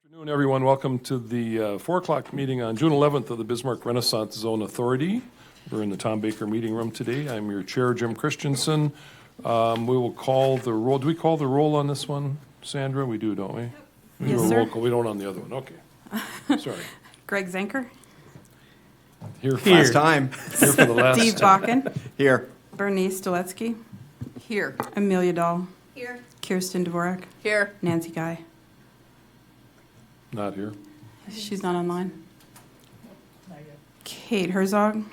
Afternoon, everyone. Welcome to the 4 o'clock meeting on June 11th of the Bismarck Renaissance Zone Authority. We're in the Tom Baker meeting room today. I'm your chair, Jim Christensen. We will call the roll. Do we call the roll on this one, Sandra? We do, don't we? We Yes, do a sir. roll call. We don't on the other one. Okay. Sorry. Greg Zenker, Here Last time. Here for the last Steve time. Bakken, Here. Bernice Stoletsky, Here. Amelia Dahl, Here. Kirsten Dvorak, Here. Nancy Guy. Not here. She's not online. Kate Herzog,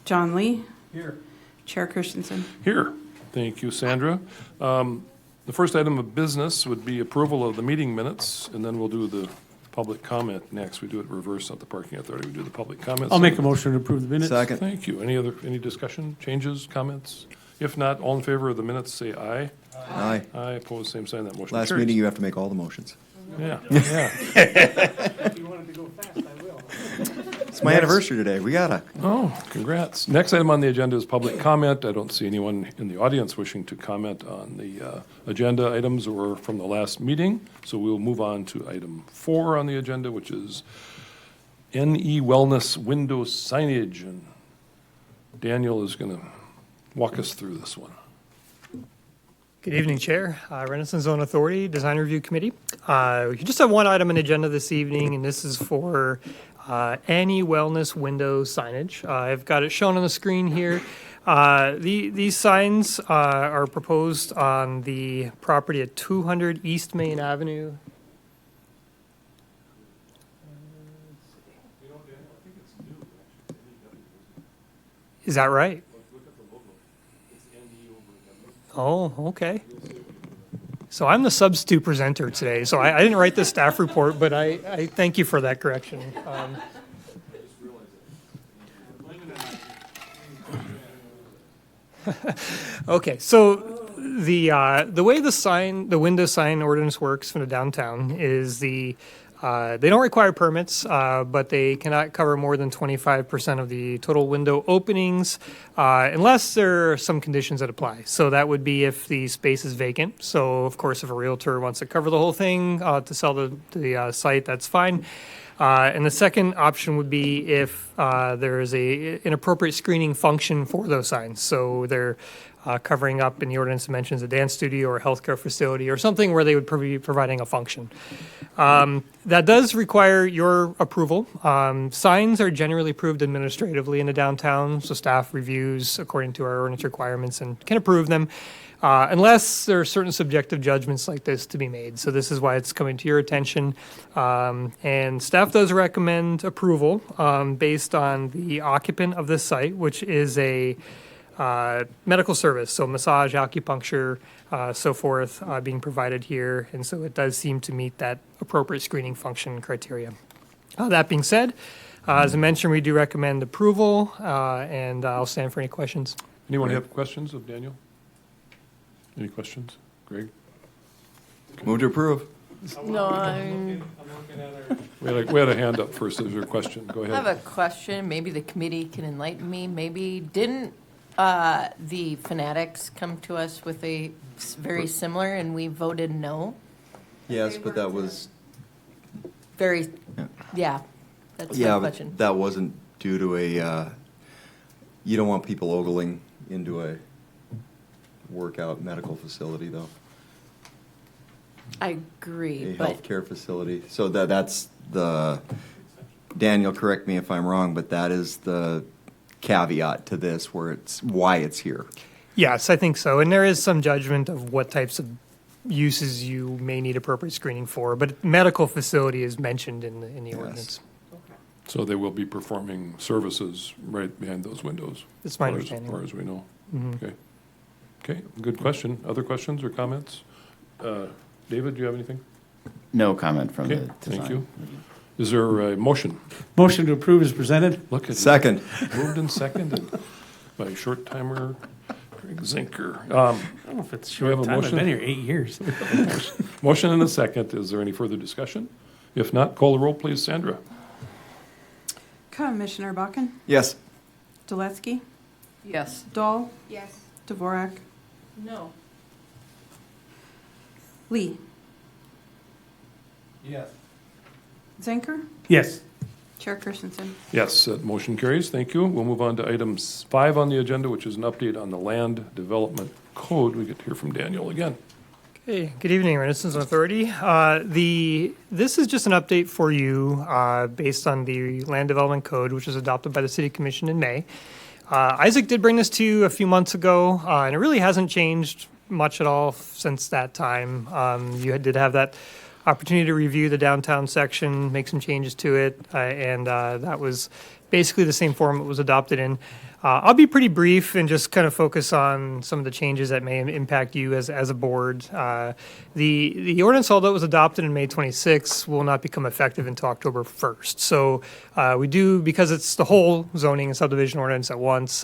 John Lee, Here. Chair Christensen. Here. Thank you, Sandra. The first item of business would be approval of the meeting minutes, and then we'll do the public comment next. We do it reverse at the parking authority. We do the public comments. I'll make a motion to approve the minutes. Second. Thank you. Any discussion, changes, comments? If not, all in favor of the minutes, say aye. Aye. Aye, opposed, same sign. That motion Last carries. meeting, you have to make all the motions. Yeah. If you wanted to go fast, I will. It's my anniversary today. We gotta. Oh, congrats. Next item on the agenda is public comment. I don't see anyone in the audience wishing to comment on the agenda items or from the last meeting. So we'll move on to item 4 on the agenda, which is NE Wellness window signage. And Daniel is going to walk us through this one. Good evening, Chair. Renaissance Zone Authority, Design Review Committee. We just have one item on the agenda this evening, and this is for any wellness window signage. I've got it shown on the screen here. These signs are proposed on the property at 200 East Main Avenue. Is that right? Oh, okay. So I'm the substitute presenter today, so I didn't write the staff report, but I thank you for that correction. Okay, so the way the window sign ordinance works from the downtown is they don't require permits, but they cannot cover more than 25% of the total window openings unless there are some conditions that apply. So that would be if the space is vacant. So, of course, if a realtor wants to cover the whole thing to sell the site, that's fine. And the second option would be if there is an appropriate screening function for those signs. So they're covering up in the ordinance mentions a dance studio or a healthcare facility or something where they would be providing a function. That does require your approval. Signs are generally approved administratively in the downtown, so staff reviews according to our ordinance requirements and can approve them. Unless there are certain subjective judgments like this to be made. So this is why it's coming to your attention. And staff does recommend approval based on the occupant of this site, which is a medical service, so massage, acupuncture, so forth, being provided here. And so it does seem to meet that appropriate screening function criteria. That being said, as I mentioned, we do recommend approval, and I'll stand for any questions. Anyone have questions of Daniel? Any questions? Greg? Move to approve. No, I We had a hand up first. Is there a question? Go have ahead. a question. Maybe the committee can enlighten me. Maybe didn't the Fanatics come to us with a very similar and we voted no? Yes, but that was, Very, Yeah. yeah, that's my yeah, but question. that wasn't due to you don't want people ogling into a workout medical facility, though. I agree, A but healthcare facility. So that's Daniel, correct me if I'm wrong, but that is the caveat to this, where it's why it's here. Yes, I think so. And there is some judgment of what types of uses you may need appropriate screening for, but medical facility is mentioned in the Yes. ordinance. So they will be performing services right behind those windows? That's my As understanding. far as we know. Mhm. Okay. Okay, good question. Other questions or comments? David, do you have anything? No comment from Okay, the design. thank you. Is there a motion? Motion to approve is presented. Look at Second. Moved and seconded by short timer Greg Zinker. I don't know if it's we have short a time. I've motion? been here 8 years. Motion and a second. Is there any further discussion? If not, call the roll, please, Sandra. Commissioner Bakken, Yes. Stoletsky, yes. Dahl, Yes. Dvorak, No. Lee. Yes. Zanker? Yes. Chair Christensen? Yes, that motion carries. Thank you. We'll move on to item 5 on the agenda, which is an update on the Land Development Code. We get to hear from Daniel again. Hey, good evening, Renaissance Authority. This is just an update for you based on the Land Development Code, which was adopted by the City Commission in May. Isaac did bring this to you a few months ago, and it really hasn't changed much at all since that time. You did have that opportunity to review the downtown section, make some changes to it, and that was basically the same form it was adopted in. I'll be pretty brief and just kind of focus on some of the changes that may impact you as a board. The ordinance, although it was adopted in May 26, will not become effective until October 1st. So we do, because it's the whole zoning and subdivision ordinance at once,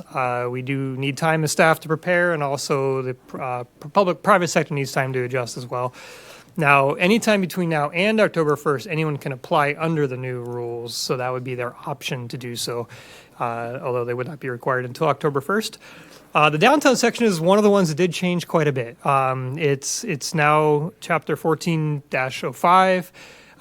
we do need time as staff to prepare, and also the private sector needs time to adjust as well. Now, anytime between now and October 1st, anyone can apply under the new rules, so that would be their option to do so, although they would not be required until October 1st. The downtown section is one of the ones that did change quite a bit. It's now Chapter 14-05.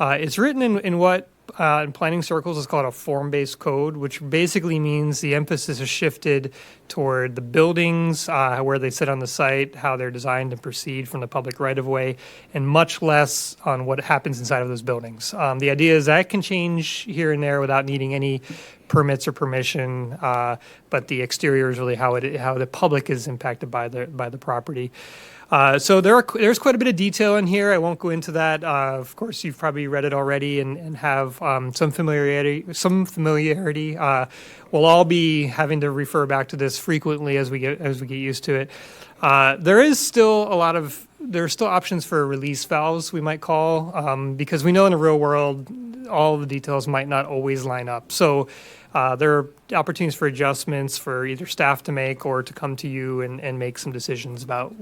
It's written in what in planning circles is called a form-based code, which basically means the emphasis is shifted toward the buildings, where they sit on the site, how they're designed and proceed from the public right-of-way, and much less on what happens inside of those buildings. The idea is that can change here and there without needing any permits or permission, but the exterior is really how the public is impacted by the property. So there's quite a bit of detail in here. I won't go into that. Of course, you've probably read it already and have some familiarity. We'll all be having to refer back to this frequently as we get used to it. There are still options for release valves, we might call, because we know in the real world all the details might not always line up. So there are opportunities for adjustments for either staff to make or to come to you and make some decisions about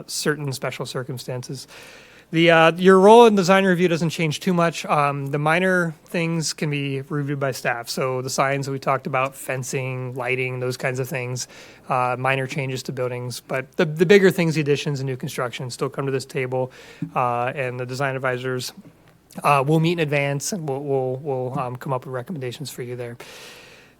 certain special circumstances. Your role in design review doesn't change too much. The minor things can be reviewed by staff. So the signs that we talked about, fencing, lighting, those kinds of things, minor changes to buildings. But the bigger things, the additions and new construction, still come to this table, and the design advisors we'll meet in advance, and we'll come up with recommendations for you there.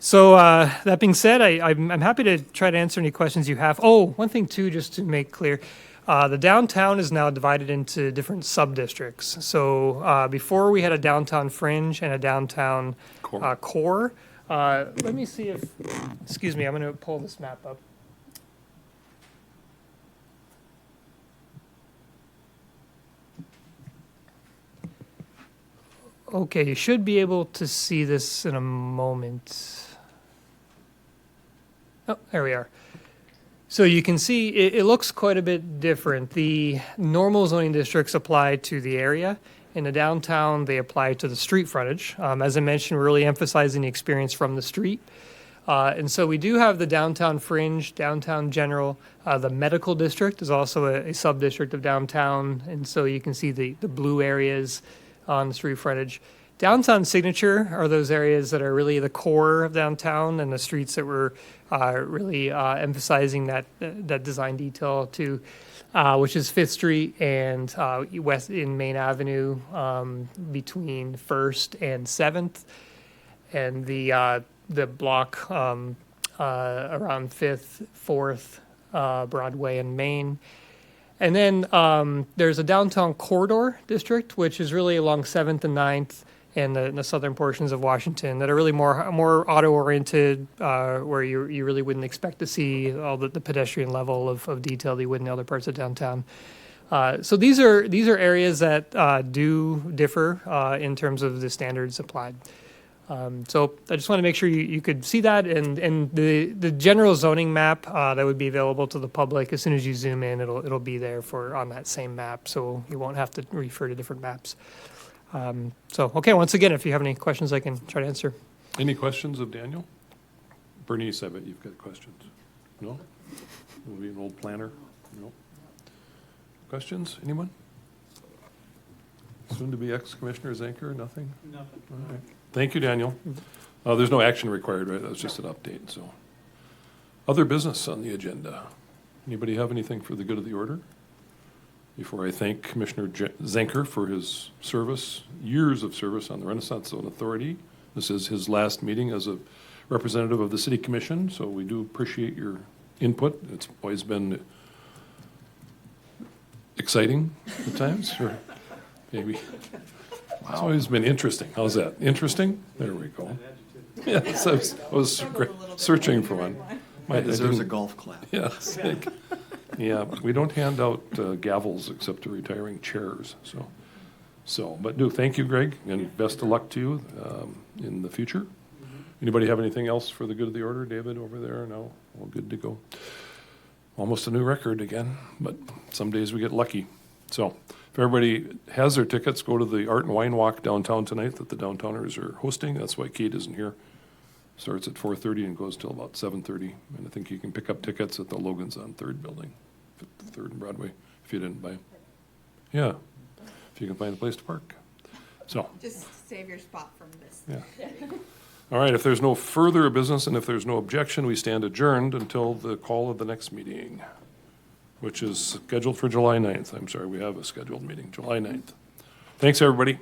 So that being said, I'm happy to try to answer any questions you have. Oh, one thing too, just to make clear, the downtown is now divided into different sub-districts. So before we had a downtown fringe and a downtown core. Let me see if, excuse me, I'm going to pull this map up. Okay, you should be able to see this in a moment. Oh, there we are. So you can see it looks quite a bit different. The normal zoning districts apply to the area. In the downtown, they apply to the street frontage. As I mentioned, we're really emphasizing the experience from the street. And so we do have the downtown fringe, downtown general. The medical district is also a sub-district of downtown. And so you can see the blue areas on the street frontage. Downtown signature are those areas that are really the core of downtown and the streets that we're really emphasizing that design detail to, which is 5th Street and west in Main Avenue between 1st and 7th, and the block around 5th, 4th, Broadway and Main. And then there's a downtown corridor district, which is really along 7th and 9th and the southern portions of Washington that are really more auto-oriented, where you really wouldn't expect to see all the pedestrian level of detail that you would in other parts of downtown. So these are areas that do differ in terms of the standards applied. So I just want to make sure you could see that, and the general zoning map that would be available to the public, as soon as you zoom in, it'll be there on that same map, so you won't have to refer to different maps. So okay, once again, if you have any questions, I can try to answer. Any questions of Daniel? Bernice, I bet you've got questions. No? Will be an old planner? No? Questions? Anyone? Soon to be ex-Commissioner Zanker, nothing? Nothing. All right. Thank you, Daniel. There's no action required, right? That's just an update, so. Other business on the agenda. Anybody have anything for the good of the order? before I thank Commissioner Zenker for his service, years of service on the Renaissance Zone Authority. This is his last meeting as a representative of the City Commission, so we do appreciate your input. It's always been exciting at times, or maybe. It's always been interesting. How's that? Interesting? There we go. Yes, I was searching for one. That deserves a didn't- golf clap. Yes. Yeah, we don't hand out gavels except to retiring chairs, so, but thank you, Greg, and best of luck to you in the future. Anybody have anything else for the good of the order? David over there? No? All good to go. Almost a new record again, but some days we get lucky. So if everybody has their tickets, go to the Art and Wine Walk downtown tonight that the downtowners are hosting. That's why Kate isn't here. Starts at 4:30 and goes till about 7:30. And I think you can pick up tickets at the Logan's on 3rd Building, 3rd and Broadway, if you didn't buy them. Yeah, if you can find a place to park. So, Just save your spot from this. yeah. All right, if there's no further business and if there's no objection, we stand adjourned until the call of the next meeting, which is scheduled for July 9th. I'm sorry, we have a scheduled meeting, July 9th. Thanks, everybody.